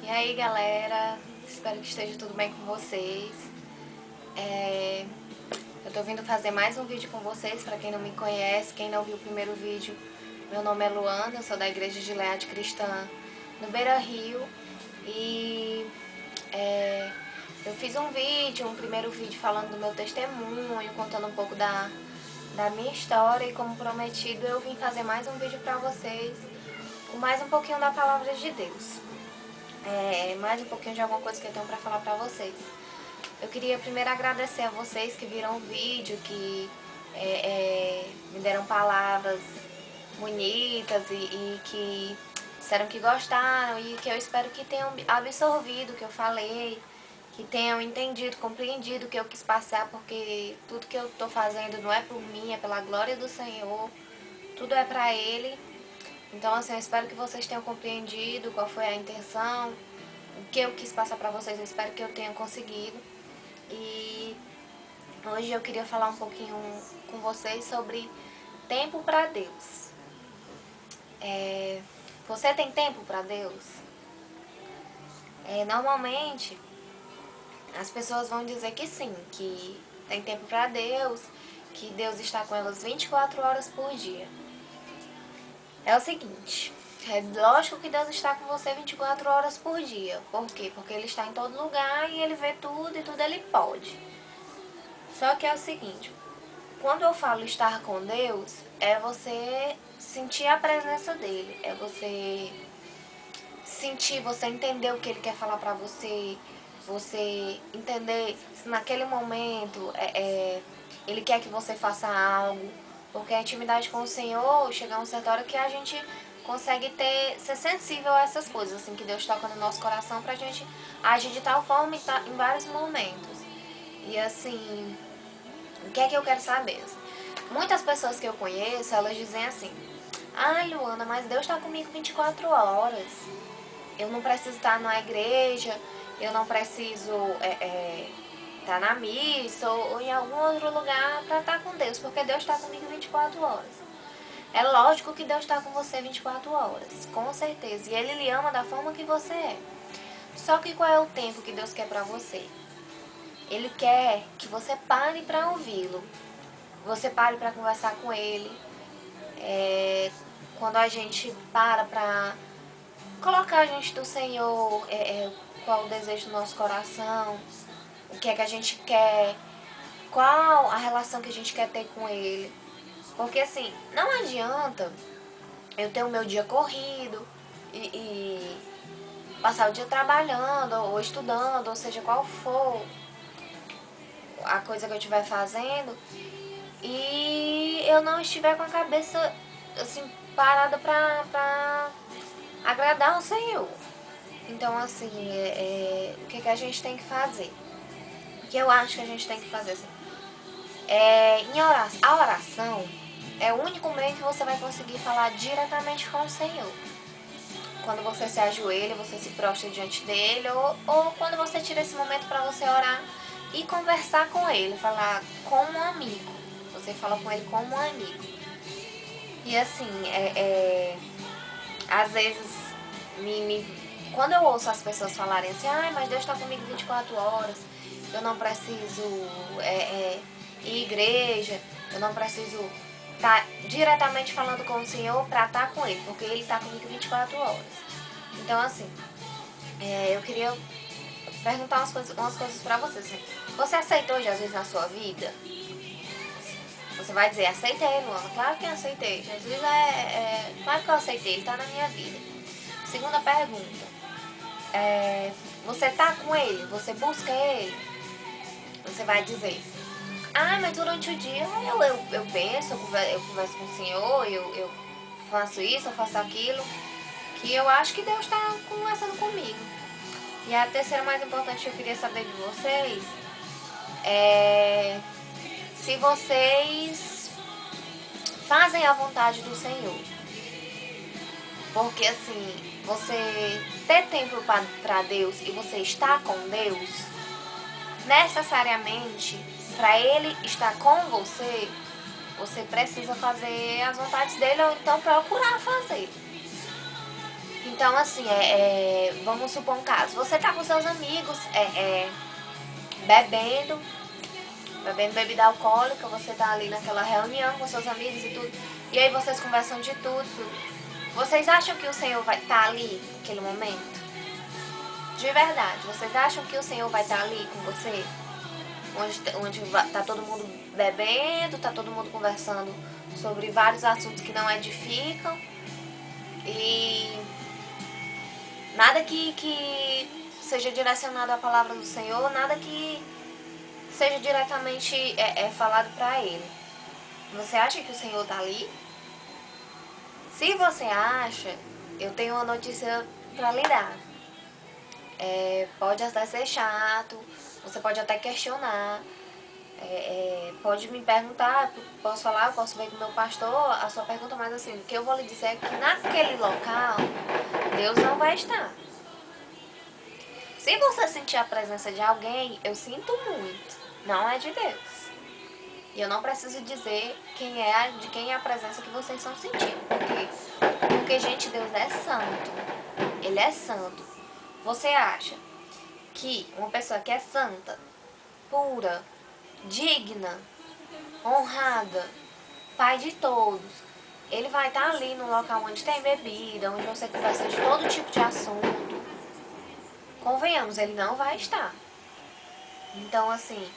E aí galera, espero que esteja tudo bem com vocês. Eu tô vindo fazer mais um vídeo com vocês, pra quem não me conhece, quem não viu o primeiro vídeo. Meu nome é Luana, eu sou da Igreja de Gileade Cristã no Beira Rio. E eu fiz um primeiro vídeo falando do meu testemunho, contando um pouco da minha história. E como prometido, eu vim fazer mais um vídeo pra vocês, com mais um pouquinho da Palavra de Deus. Mais um pouquinho de alguma coisa que eu tenho pra falar pra vocês. Eu queria primeiro agradecer a vocês que viram o vídeo, que me deram palavras bonitas e que disseram que gostaram, e que eu espero que tenham absorvido o que eu falei, que tenham entendido, compreendido o que eu quis passar, porque tudo que eu tô fazendo não é por mim, é pela glória do Senhor, tudo é pra Ele. Então, assim, eu espero que vocês tenham compreendido qual foi a intenção, o que eu quis passar pra vocês. Eu espero que eu tenha conseguido. E hoje eu queria falar um pouquinho com vocês sobre tempo pra Deus. Você tem tempo pra Deus? Normalmente, as pessoas vão dizer que sim, que tem tempo pra Deus, que Deus está com elas 24 horas por dia. É o seguinte, é lógico que Deus está com você 24 horas por dia. Por quê? Porque Ele está em todo lugar e Ele vê tudo e tudo Ele pode. Só que é o seguinte, quando eu falo estar com Deus, é você sentir a presença dEle. É você sentir, você entender o que Ele quer falar pra você. Você entender se naquele momento Ele quer que você faça algo. Porque a intimidade com o Senhor chega a uma certa hora que a gente consegue ser sensível a essas coisas, assim, que Deus toca no nosso coração pra gente agir de tal forma em vários momentos. E assim, o que é que eu quero saber? Muitas pessoas que eu conheço, elas dizem assim: ai, Luana, mas Deus está comigo 24 horas. Eu não preciso estar na igreja, eu não preciso estar na missa ou em algum outro lugar para estar com Deus, porque Deus está comigo 24 horas. É lógico que Deus está com você 24 horas, com certeza. E Ele lhe ama da forma que você é. Só que qual é o tempo que Deus quer para você? Ele quer que você pare para ouvi-lo. Você pare para conversar com Ele. Quando a gente para colocar diante do Senhor qual o desejo do nosso coração, o que é que a gente quer, qual a relação que a gente quer ter com Ele. Porque assim, não adianta eu ter o meu dia corrido e passar o dia trabalhando ou estudando, ou seja, qual for a coisa que eu estiver fazendo, e eu não estiver com a cabeça assim parada pra agradar o Senhor. Então assim, o que a gente tem que fazer? O que eu acho que a gente tem que fazer assim, a oração é o único meio que você vai conseguir falar diretamente com o Senhor. Quando você se ajoelha, você se prostra diante dele, ou quando você tira esse momento para você orar e conversar com ele, falar como um amigo. Você fala com ele como um amigo. E assim, às vezes, quando eu ouço as pessoas falarem assim: ai, mas Deus está comigo 24 horas, eu não preciso ir à igreja, eu não preciso estar diretamente falando com o Senhor para estar com Ele, porque Ele está comigo 24 horas. Então, assim, eu queria perguntar umas coisas pra você. Assim, você aceitou Jesus na sua vida? Você vai dizer: aceitei, Luana. Claro que eu aceitei. Jesus claro que eu aceitei, Ele está na minha vida. Segunda pergunta: você tá com Ele? Você busca Ele? Você vai dizer: ah, mas durante o dia eu penso, eu converso com o Senhor, eu faço isso, eu faço aquilo, que eu acho que Deus está conversando comigo. E a terceira mais importante que eu queria saber de vocês é se vocês fazem a vontade do Senhor. Porque assim, você ter tempo para Deus e você estar com Deus, necessariamente, para Ele estar com você, você precisa fazer as vontades dele, ou então procurar fazer. Então, assim, vamos supor um caso. Você tá com seus amigos, bebendo bebida alcoólica, você tá ali naquela reunião com seus amigos e tudo, e aí vocês conversam de tudo. Vocês acham que o Senhor vai estar ali naquele momento? De verdade, vocês acham que o Senhor vai estar ali com você? Onde tá todo mundo bebendo, tá todo mundo conversando sobre vários assuntos que não edificam e nada que seja direcionado à palavra do Senhor, nada que seja diretamente falado para ele. Você acha que o Senhor está ali? Se você acha, eu tenho uma notícia para lhe dar. Pode até ser chato, você pode até questionar, pode me perguntar, posso falar, eu posso ver com o meu pastor a sua pergunta, mas assim, o que eu vou lhe dizer é que naquele local, Deus não vai estar. Se você sentir a presença de alguém, eu sinto muito, não é de Deus. E eu não preciso dizer de quem é a presença que vocês estão sentindo. Porque, gente, Deus é santo. Ele é santo. Você acha que uma pessoa que é santa, pura, digna, honrada, pai de todos, ele vai estar ali no local onde tem bebida, onde você conversa de todo tipo de assunto? Convenhamos, ele não vai estar. Então, assim,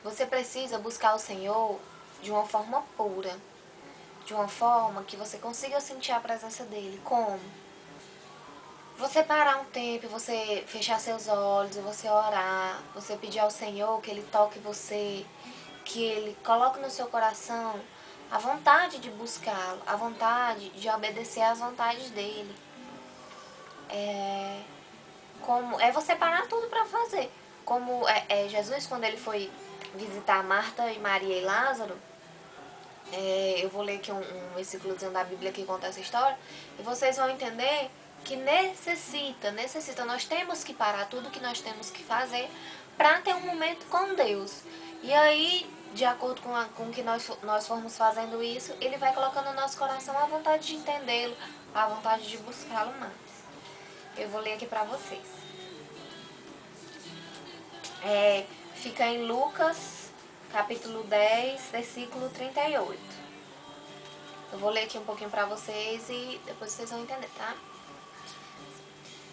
você precisa buscar o Senhor de uma forma pura, de uma forma que você consiga sentir a presença dele. Como? Você parar um tempo, você fechar seus olhos, você orar, você pedir ao Senhor que ele toque você, que ele coloque no seu coração a vontade de buscá-lo, a vontade de obedecer às vontades dele. É você parar tudo para fazer. Como Jesus, quando ele foi visitar Marta e Maria e Lázaro, eu vou ler aqui um versículozinho da Bíblia que conta essa história, e vocês vão entender que necessita, nós temos que parar tudo que nós temos que fazer para ter um momento com Deus. E aí, de acordo com que nós formos fazendo isso, ele vai colocando no nosso coração a vontade de entendê-lo, a vontade de buscá-lo mais. Eu vou ler aqui para vocês. Fica em Lucas, capítulo 10, versículo 38. Eu vou ler aqui um pouquinho para vocês e depois vocês vão entender, tá?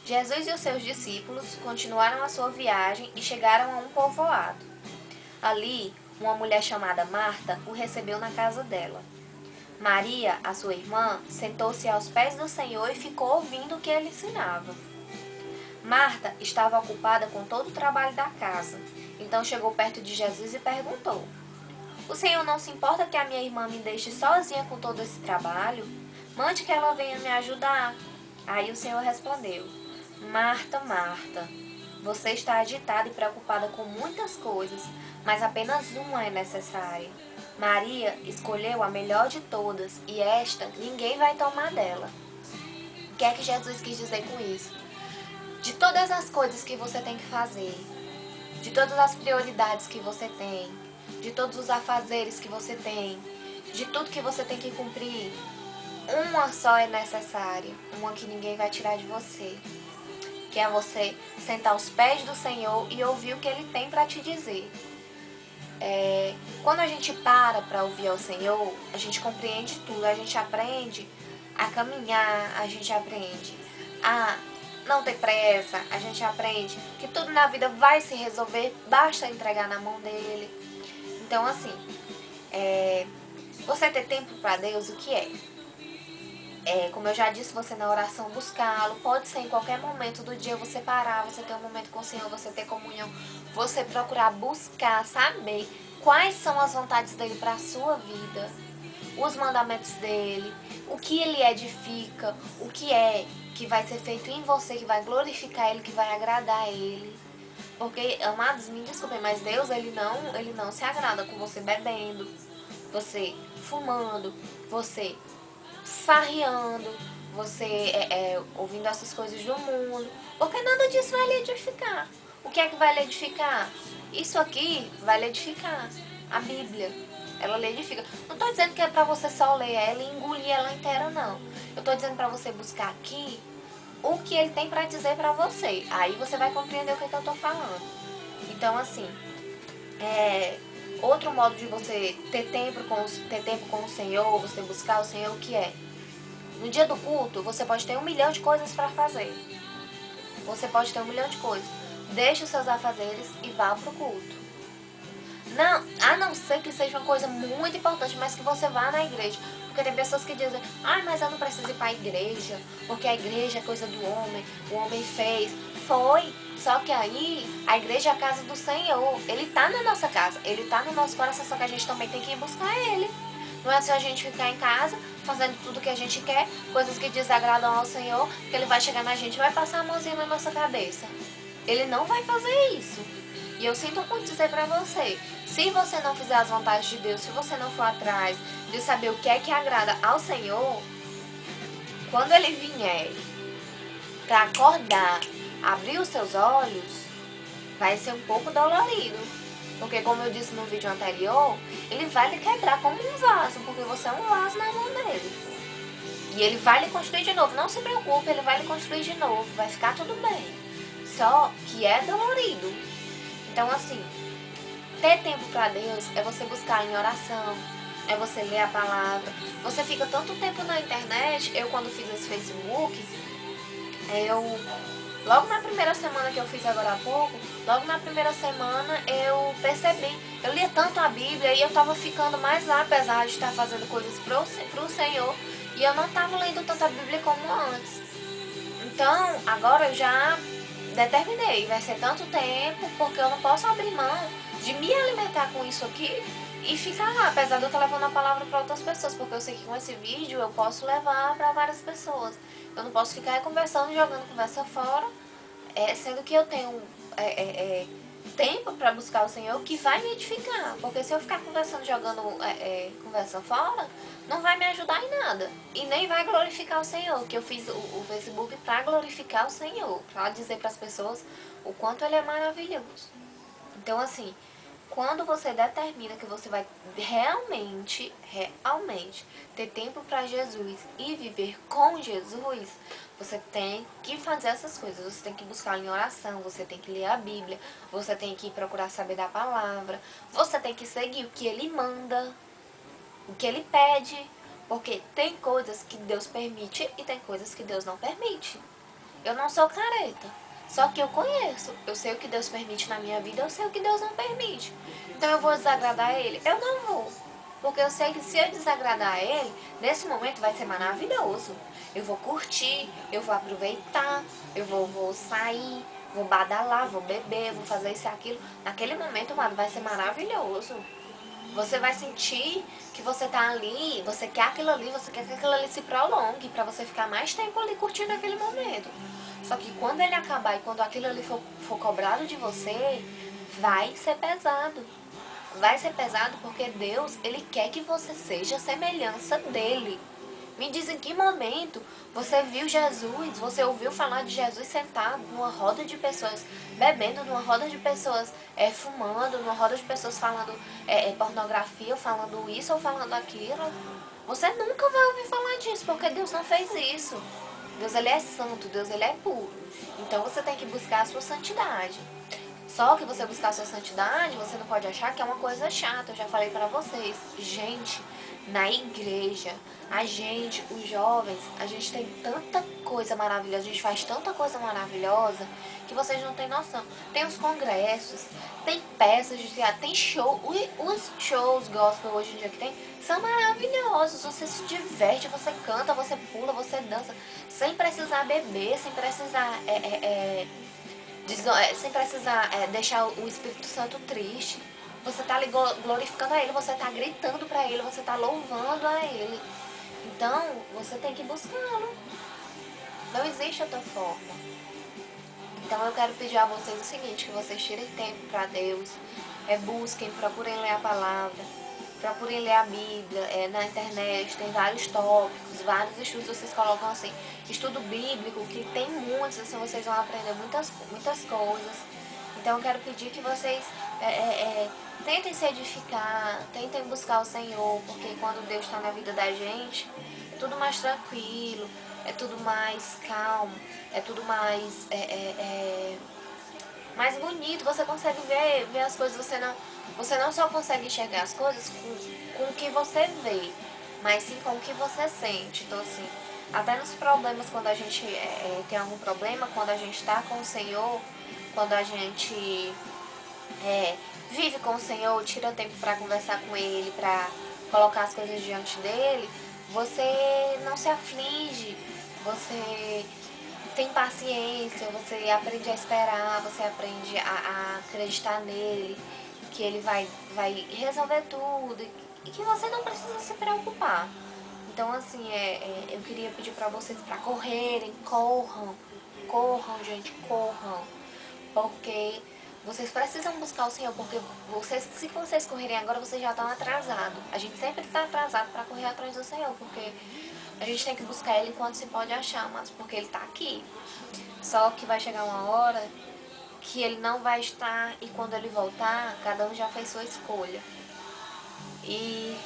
Jesus e os seus discípulos continuaram a sua viagem e chegaram a um povoado. Ali, uma mulher chamada Marta o recebeu na casa dela. Maria, a sua irmã, sentou-se aos pés do Senhor e ficou ouvindo o que ele ensinava. Marta estava ocupada com todo o trabalho da casa. Então chegou perto de Jesus e perguntou: "O Senhor não se importa que a minha irmã me deixe sozinha com todo esse trabalho? Mande que ela venha me ajudar." Aí o Senhor respondeu: "Marta, Marta, você está agitada e preocupada com muitas coisas, mas apenas uma é necessária. Maria escolheu a melhor de todas e esta ninguém vai tomar dela." O que é que Jesus quis dizer com isso? De todas as coisas que você tem que fazer, de todas as prioridades que você tem, de todos os afazeres que você tem, de tudo que você tem que cumprir, uma só é necessária, uma que ninguém vai tirar de você, que é você sentar aos pés do Senhor e ouvir o que Ele tem para te dizer. Quando a gente para ouvir ao Senhor, a gente compreende tudo, a gente aprende a caminhar, a gente aprende a não ter pressa, a gente aprende que tudo na vida vai se resolver, basta entregar na mão dele. Então, assim, você ter tempo para Deus, o que é? Como eu já disse, você na oração buscá-lo, pode ser em qualquer momento do dia você parar, você ter um momento com o Senhor, você ter comunhão, você procurar buscar, saber quais são as vontades dele para a sua vida, os mandamentos dele, o que ele edifica, o que é que vai ser feito em você, que vai glorificar ele, que vai agradar ele. Porque, amados, me desculpem, mas Deus, ele não se agrada com você bebendo, você fumando, você farreando, você ouvindo essas coisas do mundo, porque nada disso vai lhe edificar. O que é que vai lhe edificar? Isso aqui vai lhe edificar. A Bíblia, ela lhe edifica. Não estou dizendo que é para você só ler ela e engolir ela inteira, não. Eu tô dizendo pra você buscar aqui o que ele tem pra dizer pra você. Aí você vai compreender o que eu tô falando. Então, assim, outro modo de você ter tempo com o Senhor, você buscar o Senhor, o que é? No dia do culto, você pode ter 1 milhão de coisas pra fazer. Você pode ter 1 milhão de coisas. Deixe os seus afazeres e vá pro culto. Não, a não ser que seja uma coisa muito importante, mas que você vá na igreja. Porque tem pessoas que dizem, mas eu não preciso ir para a igreja, porque a igreja é coisa do homem, o homem fez. Foi, só que aí a igreja é a casa do Senhor. Ele tá na nossa casa, ele tá no nosso coração, só que a gente também tem que ir buscar ele. Não é só a gente ficar em casa, fazendo tudo que a gente quer, coisas que desagradam ao Senhor, que ele vai chegar na gente e vai passar a mãozinha na nossa cabeça. Ele não vai fazer isso. E eu sinto muito dizer pra você, se você não fizer as vontades de Deus, se você não for atrás de saber o que é que agrada ao Senhor, quando ele vier pra acordar, abrir os seus olhos, vai ser um pouco dolorido. Porque como eu disse no vídeo anterior, ele vai lhe quebrar como um vaso, porque você é um vaso na mão dele. E ele vai lhe construir de novo, não se preocupe, ele vai lhe construir de novo, vai ficar tudo bem. Só que é dolorido. Então, assim, ter tempo pra Deus é você buscar em oração, é você ler a palavra. Você fica tanto tempo na internet, eu quando fiz esse Facebook, logo na primeira semana que eu fiz agora há pouco, logo na primeira semana eu percebi, eu lia tanto a Bíblia e eu tava ficando mais lá, apesar de estar fazendo coisas pro Senhor, e eu não tava lendo tanta Bíblia como antes. Então, agora eu já determinei, vai ser tanto tempo, porque eu não posso abrir mão de me alimentar com isso aqui e ficar lá, apesar de eu estar levando a palavra para outras pessoas, porque eu sei que com esse vídeo eu posso levar para várias pessoas. Eu não posso ficar conversando e jogando conversa fora, sendo que eu tenho tempo para buscar o Senhor que vai me edificar, porque se eu ficar conversando, jogando conversa fora, não vai me ajudar em nada e nem vai glorificar o Senhor, que eu fiz o Facebook para glorificar o Senhor, para dizer para as pessoas o quanto Ele é maravilhoso. Então, assim, quando você determina que você vai realmente ter tempo para Jesus e viver com Jesus, você tem que fazer essas coisas. Você tem que buscar em oração, você tem que ler a Bíblia, você tem que procurar saber da palavra, você tem que seguir o que Ele manda, o que Ele pede, porque tem coisas que Deus permite e tem coisas que Deus não permite. Eu não sou careta, só que eu conheço, eu sei o que Deus permite na minha vida, eu sei o que Deus não permite. Então eu vou desagradar Ele? Eu não vou, porque eu sei que se eu desagradar Ele, nesse momento vai ser maravilhoso. Eu vou curtir, eu vou aproveitar, eu vou sair, vou badalar, vou beber, vou fazer isso e aquilo. Naquele momento, mano, vai ser maravilhoso. Você vai sentir que você tá ali, você quer aquilo ali, você quer que aquilo ali se prolongue pra você ficar mais tempo ali curtindo aquele momento. Só que quando ele acabar e quando aquilo ali for cobrado de você, vai ser pesado. Vai ser pesado porque Deus, Ele quer que você seja a semelhança dEle. Me diz em que momento você viu Jesus, você ouviu falar de Jesus sentado numa roda de pessoas, bebendo, numa roda de pessoas fumando, numa roda de pessoas falando pornografia, falando isso ou falando aquilo. Você nunca vai ouvir falar disso, porque Deus não fez isso. Deus, Ele é santo, Deus, Ele é puro. Então você tem que buscar a sua santidade. Só que você buscar a sua santidade, você não pode achar que é uma coisa chata. Eu já falei pra vocês. Gente, na igreja, a gente, os jovens, a gente tem tanta coisa maravilhosa, a gente faz tanta coisa maravilhosa que vocês não têm noção. Tem os congressos, tem peças de teatro, tem show. Os shows gospel hoje em dia que tem são maravilhosos. Você se diverte, você canta, você pula, você dança, sem precisar beber, sem precisar sem precisar deixar o Espírito Santo triste. Você tá ali glorificando a Ele, você tá gritando pra Ele, você tá louvando a Ele. Então, você tem que buscá-lo. Não existe outra forma. Então, eu quero pedir a vocês o seguinte, que vocês tirem tempo pra Deus, busquem, procurem ler a palavra, procurem ler a Bíblia, na internet tem vários tópicos, vários estudos, vocês colocam assim, estudo bíblico, que tem muitos, assim, vocês vão aprender muitas coisas. Então eu quero pedir que vocês tentem se edificar, tentem buscar o Senhor, porque quando Deus está na vida da gente, tudo mais tranquilo, é tudo mais calmo, é tudo mais mais bonito, você consegue ver as coisas, você não só consegue enxergar as coisas com o que você vê, mas sim com o que você sente. Então assim, até nos problemas, quando a gente tem algum problema, quando a gente está com o Senhor, quando a gente vive com o Senhor, tira tempo para conversar com Ele, para colocar as coisas diante dele, você não se aflige, você tem paciência, você aprende a esperar, você aprende a acreditar nele, que ele vai resolver tudo e que você não precisa se preocupar. Então, assim, eu queria pedir pra vocês pra correrem, corram, gente, corram, porque vocês precisam buscar o Senhor, porque se vocês correrem agora, vocês já estão atrasados. A gente sempre está atrasado para correr atrás do Senhor, porque a gente tem que buscar Ele enquanto se pode achar, mas porque Ele está aqui. Só que vai chegar uma hora que Ele não vai estar, e quando Ele voltar, cada um já fez sua escolha. E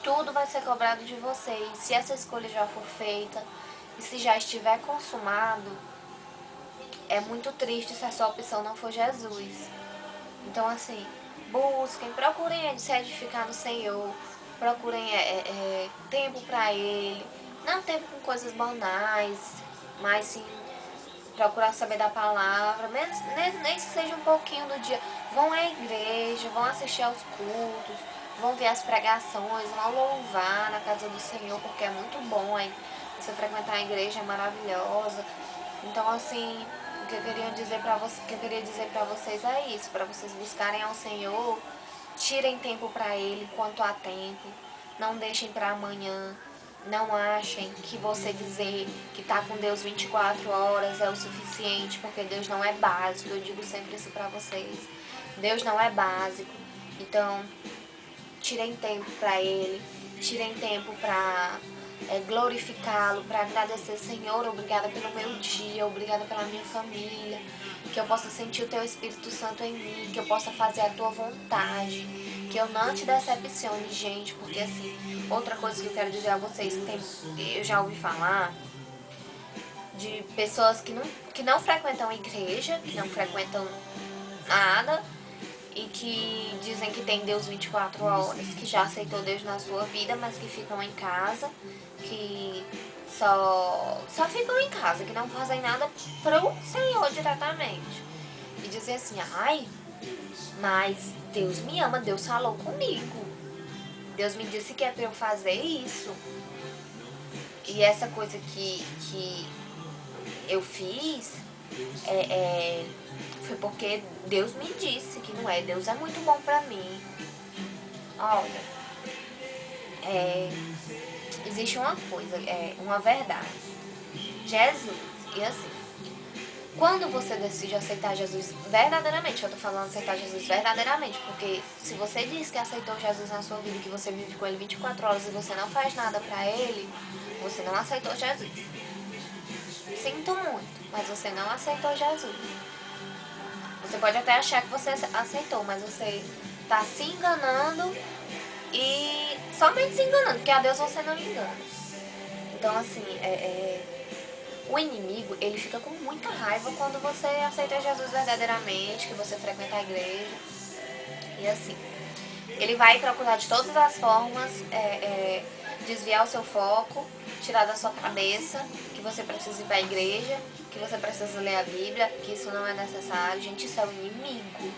tudo vai ser cobrado de vocês. Se essa escolha já for feita, e se já estiver consumado, é muito triste se a sua opção não for Jesus. Então, assim, busquem, procurem se edificar no Senhor, procurem tempo para Ele, não tempo com coisas banais, mas sim procurar saber da palavra, nem que seja um pouquinho do dia. Vão à igreja, vão assistir aos cultos, vão ver as pregações, vão louvar na casa do Senhor, porque é muito bom, hein? Você frequentar a igreja é maravilhosa. Então, assim, o que eu queria dizer para vocês é isso, para vocês buscarem ao Senhor, tirem tempo para Ele enquanto há tempo, não deixem para amanhã. Não achem que você dizer que está com Deus 24 horas é o suficiente, porque Deus não é básico. Eu digo sempre isso para vocês. Deus não é básico. Então, tirem tempo para Ele, tirem tempo para glorificá-lo, para agradecer, Senhor, obrigada pelo meu dia, obrigada pela minha família, que eu possa sentir o Teu Espírito Santo em mim, que eu possa fazer a Tua vontade, que eu não te decepcione, gente, porque assim, outra coisa que eu quero dizer a vocês, eu já ouvi falar de pessoas que não frequentam igreja, que não frequentam nada, e que dizem que tem Deus 24 horas, que já aceitou Deus na sua vida, mas que ficam em casa, que só ficam em casa, que não fazem nada pro Senhor diretamente. E dizer assim, ai, mas Deus me ama, Deus falou comigo, Deus me disse que é pra eu fazer isso. E essa coisa que eu fiz foi porque Deus me disse que não é. Deus é muito bom pra mim. Olha, existe uma coisa, uma verdade. Jesus, e assim, quando você decide aceitar Jesus verdadeiramente, eu tô falando aceitar Jesus verdadeiramente, porque se você diz que aceitou Jesus na sua vida, que você vive com Ele 24 horas e você não faz nada pra Ele, você não aceitou Jesus. Sinto muito, mas você não aceitou Jesus. Você pode até achar que você aceitou, mas você está se enganando e somente se enganando, porque a Deus você não engana. Então, assim, o inimigo, ele fica com muita raiva quando você aceita Jesus verdadeiramente, que você frequenta a igreja. E assim, ele vai procurar de todas as formas desviar o seu foco, tirar da sua cabeça que você precisa ir para a igreja, que você precisa ler a Bíblia, que isso não é necessário. Gente, isso é o inimigo.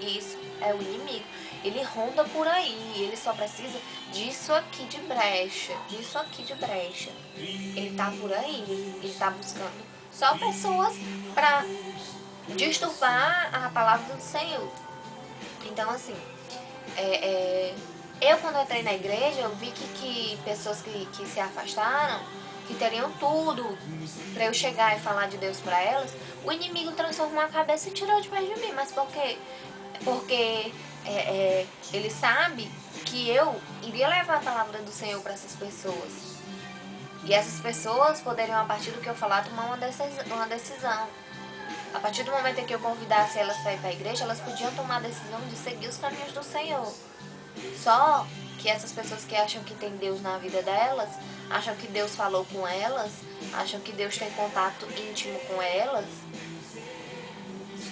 Isso é o inimigo. Ele ronda por aí, ele só precisa disso aqui de brecha, disso aqui de brecha. Ele tá por aí, ele tá buscando só pessoas para disturbar a palavra do Senhor. Então, assim, eu quando entrei na igreja, eu vi que pessoas que se afastaram, que teriam tudo para eu chegar e falar de Deus para elas, o inimigo transformou a cabeça e tirou de perto de mim. Mas por quê? Porque ele sabe que eu iria levar a palavra do Senhor para essas pessoas. E essas pessoas poderiam, a partir do que eu falar, tomar uma decisão. A partir do momento em que eu convidasse elas para ir para a igreja, elas podiam tomar a decisão de seguir os caminhos do Senhor. Só que essas pessoas que acham que tem Deus na vida delas, acham que Deus falou com elas, acham que Deus tem contato íntimo com elas,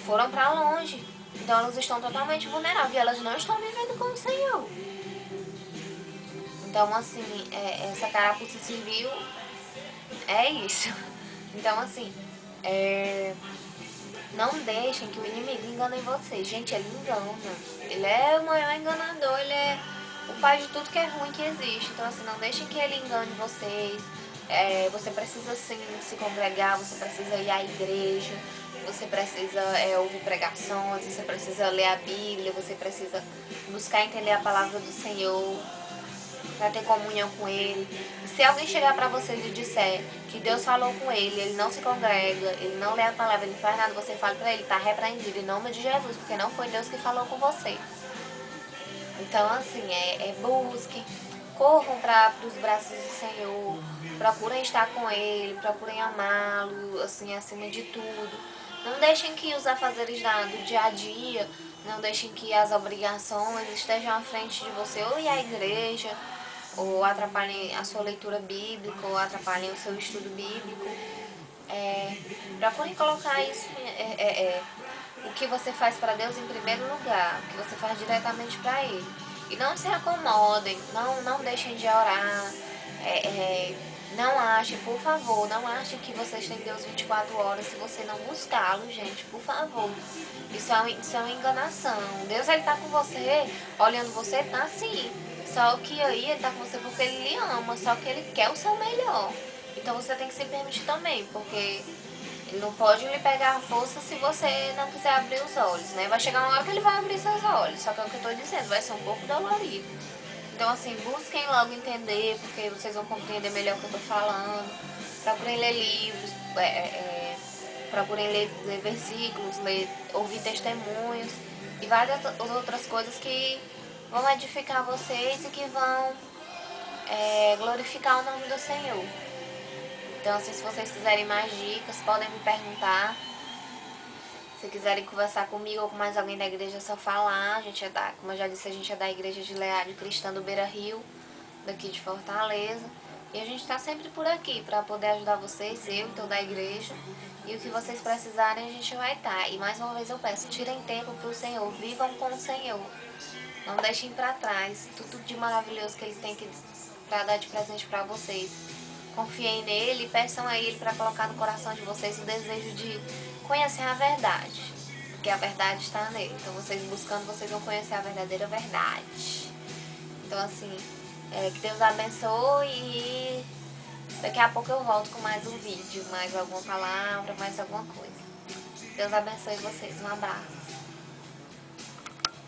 foram pra longe. Então elas estão totalmente vulneráveis e elas não estão vivendo com o Senhor. Então, assim, essa carapuça civil é isso. Então, assim, não deixem que o inimigo engane vocês. Gente, ele engana. Ele é o maior enganador, ele é o pai de tudo que é ruim que existe. Então, assim, não deixem que ele engane vocês. Você precisa, sim, se congregar, você precisa ir à igreja, você precisa ouvir pregações, você precisa ler a Bíblia, você precisa buscar entender a palavra do Senhor, para ter comunhão com Ele. E se alguém chegar para vocês e disser que Deus falou com ele não se congrega, ele não lê a palavra, ele não faz nada, você fala para ele, tá repreendido em nome de Jesus, porque não foi Deus que falou com você. Então, assim, busquem, corram para os braços do Senhor, procurem estar com Ele, procurem amá-lo, assim, acima de tudo. Não deixem que os afazeres do dia a dia, não deixem que as obrigações estejam à frente de você, ou ir à igreja, ou atrapalhem a sua leitura bíblica, ou atrapalhem o seu estudo bíblico. Procurem colocar isso, o que você faz para Deus em primeiro lugar, o que você faz diretamente para Ele. E não se acomodem, não deixem de orar, não achem, por favor, não achem que vocês têm Deus 24 horas se você não buscá-lo, gente, por favor. Isso é uma enganação. Deus, ele tá com você, olhando você, tá sim. Só que aí ele tá com você porque ele lhe ama, só que ele quer o seu melhor. Então você tem que se permitir também, porque ele não pode lhe pegar a força se você não quiser abrir os olhos, né? Vai chegar uma hora que ele vai abrir seus olhos, só que é o que eu tô dizendo, vai ser um pouco dolorido. Então, assim, busquem logo entender, porque vocês vão compreender melhor o que eu tô falando. Procurem ler livros, procurem ler versículos, ouvir testemunhos e várias outras coisas que vão edificar vocês e que vão glorificar o nome do Senhor. Então, assim, se vocês quiserem mais dicas, podem me perguntar. Se quiserem conversar comigo ou com mais alguém da igreja, é só falar. A gente como eu já disse, a gente é da Igreja de Leade Cristã do Beira Rio, daqui de Fortaleza. E a gente está sempre por aqui para poder ajudar vocês, eu e toda a igreja. E o que vocês precisarem, a gente vai estar. E mais uma vez eu peço, tirem tempo para o Senhor, vivam com o Senhor. Não deixem para trás tudo de maravilhoso que Ele tem para dar de presente para vocês. Confiem nele e peçam a Ele para colocar no coração de vocês o desejo de conhecer a verdade, porque a verdade está nele. Então, vocês buscando, vocês vão conhecer a verdadeira verdade. Então, assim, que Deus abençoe e daqui a pouco eu volto com mais um vídeo, mais alguma palavra, mais alguma coisa. Deus abençoe vocês. Um abraço.